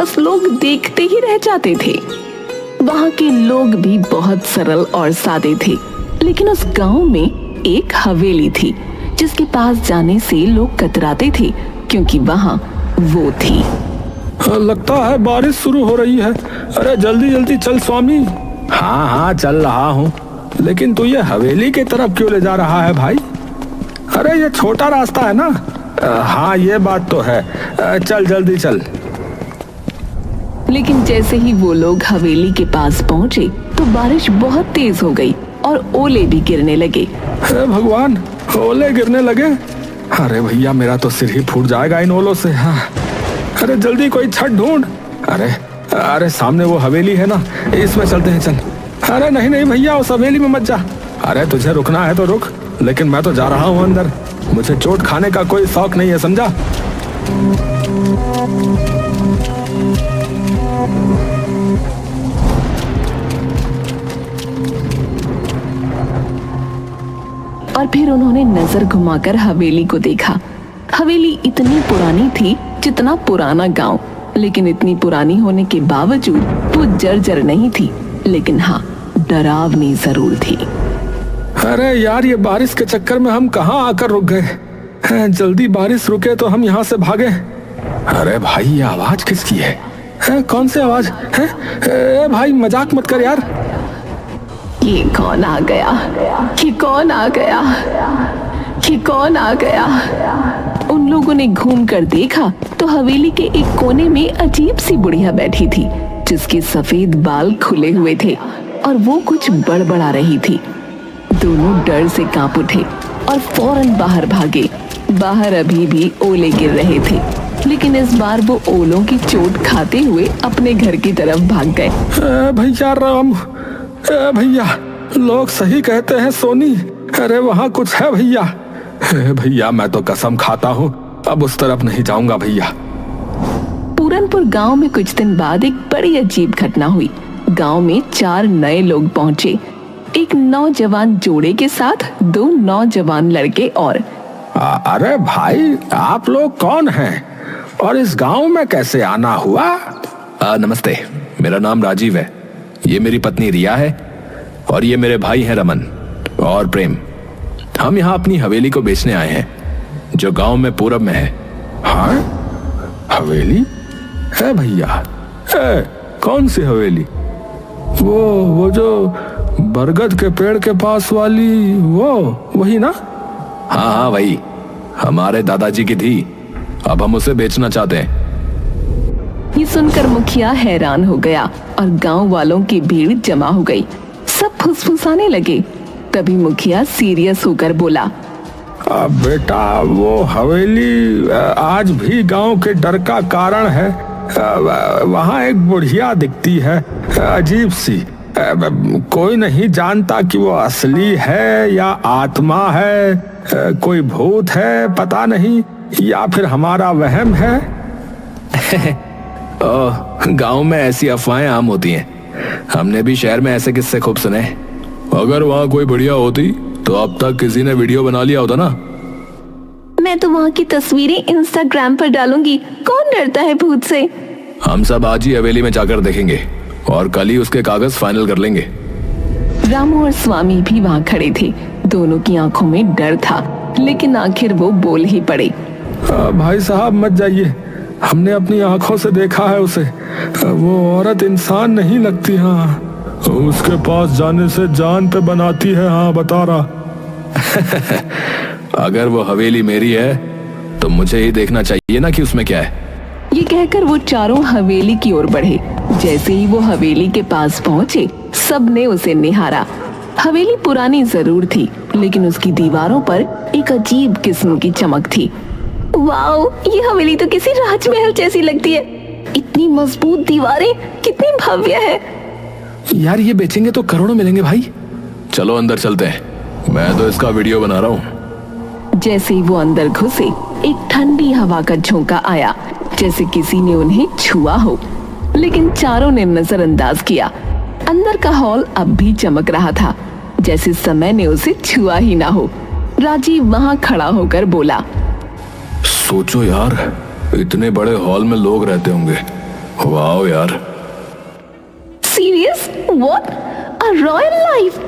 बस लोग देखते ही रह जाते थे। वहाँ के लोग भी बहुत सरल और सादे थे, लेकिन उस गांव में एक हवेली थी जिसके पास जाने से लोग कतराते थे, क्योंकि वहाँ वो थी। लगता है बारिश शुरू हो रही है। अरे जल्दी जल्दी चल स्वामी। हाँ हाँ चल रहा हूँ, लेकिन तू ये हवेली की तरफ क्यों ले जा रहा है भाई? अरे ये छोटा रास्ता है ना। हाँ ये बात तो है। चल जल्दी चल। लेकिन जैसे ही वो लोग हवेली के पास पहुंचे तो बारिश बहुत तेज हो गई और ओले भी गिरने लगे। हे भगवान, ओले गिरने लगे। अरे भैया मेरा तो सिर ही फूट जाएगा इन ओलों से। हाँ। अरे जल्दी कोई छत ढूंढ। अरे सामने वो हवेली है ना, इसमें चलते हैं चल। अरे नहीं नहीं भैया, उस हवेली में मत जा। अरे तुझे रुकना है तो रुक, लेकिन मैं तो जा रहा हूँ अंदर। मुझे चोट खाने का कोई शौक नहीं है, समझा? और फिर उन्होंने नजर घुमाकर हवेली को देखा। हवेली इतनी पुरानी थी जितना पुराना गांव, लेकिन इतनी पुरानी होने के बावजूद वो जर्जर नहीं थी, लेकिन हाँ डरावनी जरूर थी। अरे यार, ये बारिश के चक्कर में हम कहाँ आकर रुक गए। जल्दी बारिश रुके तो हम यहाँ से भागे। अरे भाई ये आवाज किसकी है? कौन सी आवाज है? भाई मजाक मत कर यार। ये कौन आ गया? ये कौन आ गया? ये कौन आ गया? उन लोगों ने घूम कर देखा तो हवेली के एक कोने में अजीब सी बुढ़िया बैठी थी, जिसके सफेद बाल खुले हुए थे और वो कुछ बड़बड़ा रही थी। दोनों डर से कांप उठे और फौरन बाहर भागे। बाहर अभी भी ओले गिर रहे थे, लेकिन इस बार वो ओलों की चोट खाते हुए अपने घर की तरफ भाग गए। भैया राम, भैया लोग सही कहते हैं सोनी। अरे वहाँ कुछ है भैया। भैया मैं तो कसम खाता हूँ अब उस तरफ नहीं जाऊंगा भैया। पूरनपुर गांव में कुछ दिन बाद एक बड़ी अजीब घटना हुई। गांव में 4 नए लोग पहुंचे, एक नौजवान जोड़े के साथ 2 नौजवान लड़के और। अरे भाई आप लोग कौन हैं और इस गांव में कैसे आना हुआ? नमस्ते, मेरा नाम राजीव है, ये मेरी पत्नी रिया है और ये मेरे भाई हैं रमन और प्रेम। हम यहाँ अपनी हवेली को बेचने आए हैं जो गांव में पूरब में है। हाँ हवेली है भैया? कौन सी हवेली? वो जो बरगद के पेड़ के पास वाली, वही ना? हाँ हाँ वही, हमारे दादाजी की थी, अब हम उसे बेचना चाहते हैं। ये सुनकर मुखिया हैरान हो गया और गांव वालों की भीड़ जमा हो गई। सब फुसफुसाने लगे। तभी मुखिया सीरियस होकर बोला, बेटा वो हवेली आज भी गांव के डर का कारण है। वहाँ एक बुढ़िया दिखती है अजीब सी। कोई नहीं जानता कि वो असली है या आत्मा है, कोई भूत है पता नहीं, या फिर हमारा वहम है। गांव में ऐसी अफवाहें आम होती हैं, हमने भी शहर में ऐसे किस्से खूब सुने। अगर वहाँ कोई बढ़िया होती तो अब तक किसी ने वीडियो बना लिया होता ना। मैं तो वहाँ की तस्वीरें इंस्टाग्राम पर डालूंगी, कौन डरता है भूत से। हम सब आज ही हवेली में जाकर देखेंगे और कल ही उसके कागज फाइनल कर लेंगे। रामू और स्वामी भी वहाँ खड़े थे। दोनों की आंखों में डर था, लेकिन आखिर वो बोल ही पड़े। भाई साहब मत जाइए, हमने अपनी आंखों से देखा है उसे। वो औरत इंसान नहीं लगती। हाँ उसके पास जाने से जान पे बनाती है। हाँ बता रहा। अगर वो हवेली मेरी है तो मुझे ही देखना चाहिए ना कि उसमें क्या है। ये कहकर वो चारों हवेली की ओर बढ़े। जैसे ही वो हवेली के पास पहुंचे, सबने उसे निहारा। हवेली पुरानी जरूर थी, लेकिन उसकी दीवारों पर एक अजीब किस्म की चमक थी। वाओ, ये हवेली तो किसी राजमहल जैसी लगती है। इतनी मजबूत दीवारें, कितनी भव्य है। यार ये बेचेंगे तो करोड़ों मिलेंगे भाई। चलो अंदर चलते हैं, मैं तो इसका वीडियो बना रहा हूँ। जैसे ही वो अंदर घुसे, एक ठंडी हवा का झोंका आया, जैसे किसी ने उन्हें छुआ हो, लेकिन चारों ने नजरअंदाज किया। अंदर का हॉल अब भी चमक रहा था, जैसे समय ने उसे छुआ ही ना हो। राजीव वहां खड़ा होकर बोला, सोचो यार, इतने बड़े हॉल में लोग रहते होंगे वाह यार, serious? What? A royal life?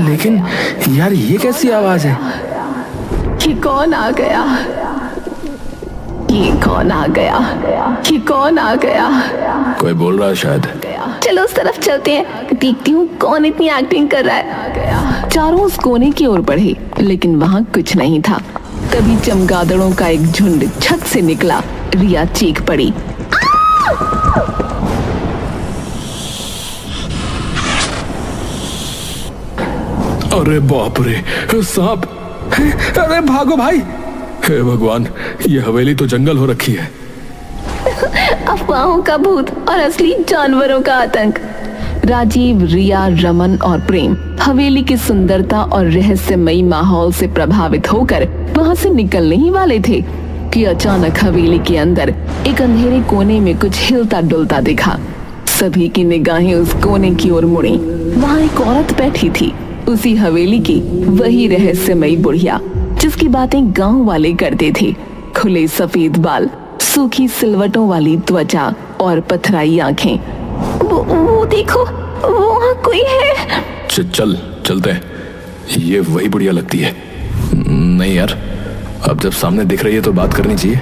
लेकिन यार ये कैसी आवाज है? ये कौन आ गया? ये कौन आ गया? ये कौन आ गया? कोई बोल रहा है शायद। चलो उस तरफ चलते हैं, देखती हूँ कौन इतनी एक्टिंग कर रहा है। चारों उस कोने की ओर बढ़े, लेकिन वहाँ कुछ नहीं था। तभी चमगादड़ों का एक झुंड छत से निकला। रिया चीख पड़ी। अरे बाप रे, सांप! अरे भागो भाई! हे भगवान, ये हवेली तो जंगल हो रखी है। अफवाहों का भूत और असली जानवरों का आतंक। राजीव, रिया, रमन और प्रेम हवेली की सुंदरता और रहस्यमयी माहौल से प्रभावित होकर वहां से निकलने ही वाले थे कि अचानक हवेली के अंदर एक अंधेरे कोने में कुछ हिलता डुलता दिखा। सभी की निगाहें उस कोने की ओर मुड़ी। वहां एक औरत बैठी थी, उसी हवेली की वही रहस्यमयी बुढ़िया जिसकी बातें गांव वाले करते थे। खुले सफेद बाल, सूखी सिलवटों वाली त्वचा और पथराई आंखें। वो देखो, वहाँ कोई है। चलते हैं। ये वही बुढ़िया लगती है। नहीं यार, अब जब सामने दिख रही है तो बात करनी चाहिए।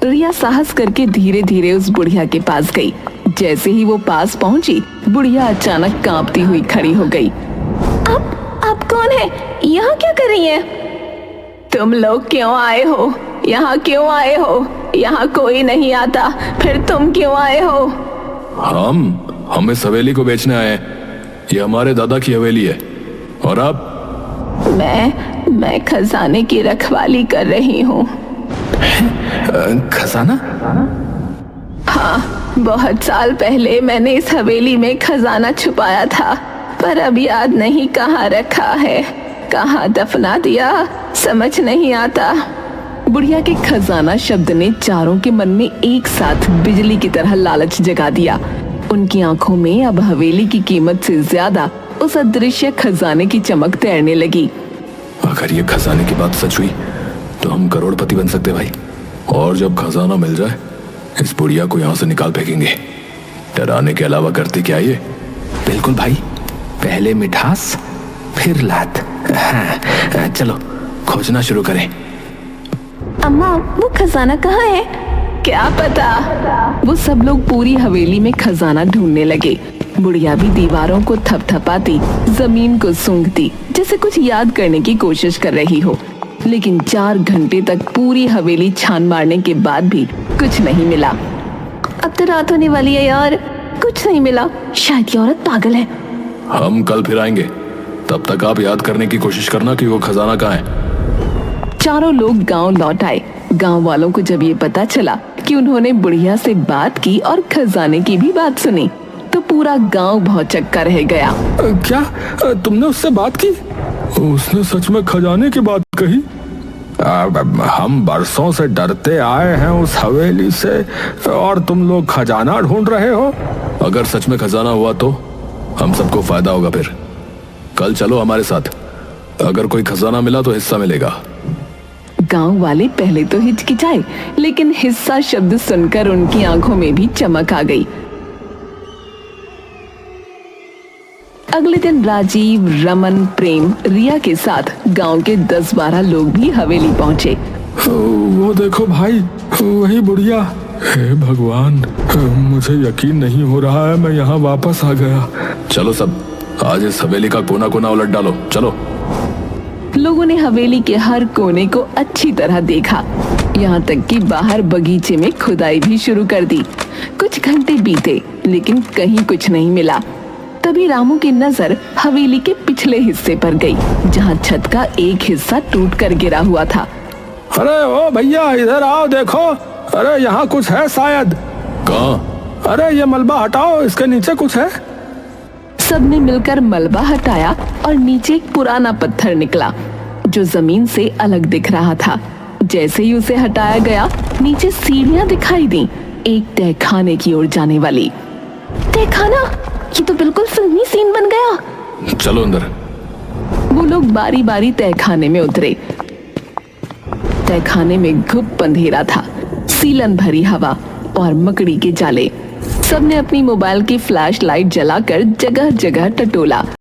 रिया साहस करके धीरे धीरे उस बुढ़िया के पास गई। जैसे ही वो पास पहुंची, बुढ़िया अचानक कांपती हुई खड़ी हो गई। आप कौन है? यहाँ क्या कर रही है? तुम लोग क्यों आए हो? यहाँ क्यों आए हो? यहाँ कोई नहीं आता, फिर तुम क्यों आए हो? हम इस हवेली को बेचने आए हैं। ये हमारे दादा की हवेली है। और आप? मैं खजाने की रखवाली कर रही हूँ। खजाना? हाँ, बहुत साल पहले मैंने इस हवेली में खजाना छुपाया था, पर अब याद नहीं कहाँ रखा है, कहाँ दफना दिया, समझ नहीं आता। बुढ़िया के खजाना शब्द ने चारों के मन में एक साथ बिजली की तरह लालच जगा दिया। उनकी आंखों में अब हवेली की कीमत से ज्यादा उस अदृश्य खजाने की चमक तैरने लगी। अगर ये खजाने की बात सच हुई तो हम करोड़पति बन सकते भाई। और जब खजाना मिल जाए, इस बुढ़िया को यहाँ से निकाल फेंकेंगे। डराने के अलावा करते क्या ये? बिल्कुल भाई, पहले मिठास फिर लात। हाँ, चलो खोजना शुरू करें। अम्मा, वो खजाना कहाँ है? क्या पता। वो सब लोग पूरी हवेली में खजाना ढूंढने लगे। बुढ़िया भी दीवारों को थपथपाती, जमीन को सूंघती, जैसे कुछ याद करने की कोशिश कर रही हो। लेकिन 4 घंटे तक पूरी हवेली छान मारने के बाद भी कुछ नहीं मिला। अब तो रात होने वाली है यार, कुछ नहीं मिला। शायद ये औरत पागल है। हम कल फिर आएंगे, तब तक आप याद करने की कोशिश करना कि वो खजाना कहाँ है। चारों लोग गांव लौट आए। गांव वालों को जब ये पता चला कि उन्होंने बुढ़िया से बात की और खजाने की भी बात सुनी, तो पूरा गांव भौचक्का रह गया। क्या तुमने उससे बात की? उसने सच में खजाने की बात कही? हम बरसों से डरते आए हैं उस हवेली से, और तुम लोग खजाना ढूंढ रहे हो? अगर सच में खजाना हुआ तो हम सबको फायदा होगा। फिर कल चलो हमारे साथ। अगर कोई खजाना मिला तो हिस्सा मिलेगा। गांव वाले पहले तो हिचकिचाए, लेकिन हिस्सा शब्द सुनकर उनकी आंखों में भी चमक आ गई। अगले दिन राजीव, रमन, प्रेम, रिया के साथ गांव के 10-12 लोग भी हवेली पहुंचे। वो देखो भाई, वही बुढ़िया। हे भगवान, मुझे यकीन नहीं हो रहा है, मैं यहाँ वापस आ गया। चलो सब, आज इस हवेली का कोना कोना उलट डालो। चलो। लोगों ने हवेली के हर कोने को अच्छी तरह देखा, यहाँ तक कि बाहर बगीचे में खुदाई भी शुरू कर दी। कुछ घंटे बीते, लेकिन कहीं कुछ नहीं मिला। तभी रामू की नजर हवेली के पिछले हिस्से पर गई, जहाँ छत का एक हिस्सा टूट कर गिरा हुआ था। अरे ओ भैया, इधर आओ, देखो। अरे यहाँ कुछ है शायद। कहाँ? अरे ये मलबा हटाओ, इसके नीचे कुछ है। सबने मिलकर मलबा हटाया और नीचे एक पुराना पत्थर निकला, जो जमीन से अलग दिख रहा था। जैसे ही उसे हटाया गया, नीचे सीढ़ियां दिखाई दी, एक तहखाने की ओर जाने वाली। तहखाना? ये तो बिल्कुल फिल्मी सीन बन गया। चलो अंदर। वो लोग बारी बारी तहखाने में उतरे। तहखाने में घुप अंधेरा था, सीलन भरी हवा और मकड़ी के जाले। सबने अपनी मोबाइल की फ्लैश लाइट जलाकर जगह जगह टटोला।